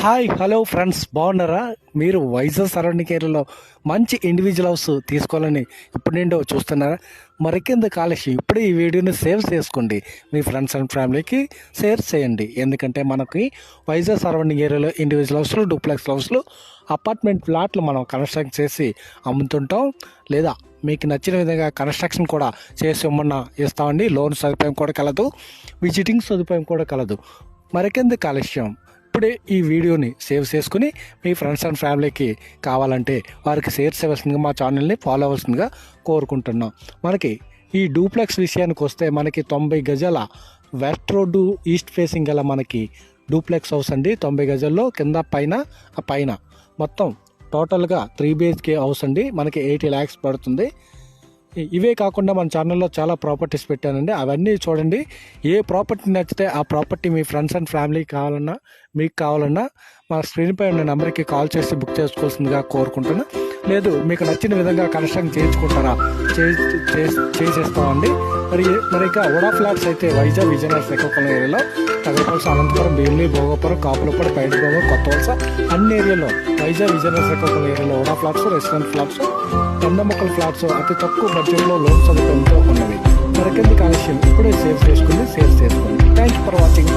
Hi hello friends, బాగున్నారా? మీరు Vizag surrounding ఏరియాలో మంచి ఇండివిజువల్ హౌస్ తీసుకోవాలని ఇప్పుడు నుండో చూస్తున్నారా? మరికెంత కాలుష్యం ఇప్పుడే ఈ వీడియోని సేవ్ చేసుకోండి, మీ ఫ్రెండ్స్ అండ్ ఫ్యామిలీకి షేర్ చేయండి. ఎందుకంటే మనకి వైజాగ్ సరౌండింగ్ ఏరియాలో ఇండివిజువల్ హౌస్లు, డూప్లెక్స్ హౌస్లు, అపార్ట్మెంట్ ఫ్లాట్లు మనం కన్స్ట్రక్ట్ చేసి అమ్ముతుంటాం. లేదా మీకు నచ్చిన విధంగా కన్స్ట్రక్షన్ కూడా చేసి ఇమ్మన్నా ఇస్తామండి. లోన్ సదుపాయం కూడా కలదు, విజిటింగ్ సదుపాయం కూడా కలదు. మరికెంత కాలుష్యం ఇప్పుడే ఈ వీడియోని సేవ్ చేసుకుని మీ ఫ్రెండ్స్ అండ్ ఫ్యామిలీకి కావాలంటే వారికి షేర్ చేయవలసిందిగా, మా ఛానల్ని ఫాలో అవ్వాల్సిందిగా కోరుకుంటున్నాం. మనకి ఈ డూప్లెక్స్ విషయానికి వస్తే మనకి 90 గజాల వెస్ట్ రోడ్డు ఈస్ట్ ఫేసింగ్ గల మనకి డూప్లెక్స్ హౌస్ అండి. 90 గజాల్లో కింద పైన మొత్తం టోటల్గా 3 BHK హౌస్ అండి. మనకి 80 lakhs పడుతుంది. ఇవే కాకుండా మన ఛానల్లో చాలా ప్రాపర్టీస్ పెట్టానండి, అవన్నీ చూడండి. ఏ ప్రాపర్టీ నచ్చితే ఆ ప్రాపర్టీ మీ ఫ్రెండ్స్ అండ్ ఫ్యామిలీకి కావాలన్నా, మీకు కావాలన్నా మా స్క్రీన్పై ఉన్న నెంబర్కి కాల్ చేసి బుక్ చేసుకోవాల్సిందిగా కోరుకుంటున్నా. లేదు మీకు నచ్చిన విధంగా కన్స్ట్రక్షన్ చేయించుకుంటారా, చేసేస్తామండి. మరి ఇక ఓడా ఫ్లాట్స్ అయితే వైజాగ్, విజయనగరం, శ్రీకాకుళం ఏరియాలో, తగరపల్స, అనంతపురం, భీమిలి, భోగపురం, కాపులపూడి, పైడిగోమ, కొత్త వలస అన్ని ఏరియాలో వైజాగ్, విజయనగరం, శ్రీకాకుళం ఏరియాలో ఓడా ఫ్లాట్స్, రెసిడెంట్ ఫ్లాట్స్, 100 మొక్కల ఫ్లాట్స్ అతి తక్కువ బడ్జెట్లో లోన్ సదుపాయంతో ఉన్నవి. మరికెందుకు ఆలస్యం, ఇప్పుడే సేవ్ చేసుకోండి. Thank you for watching.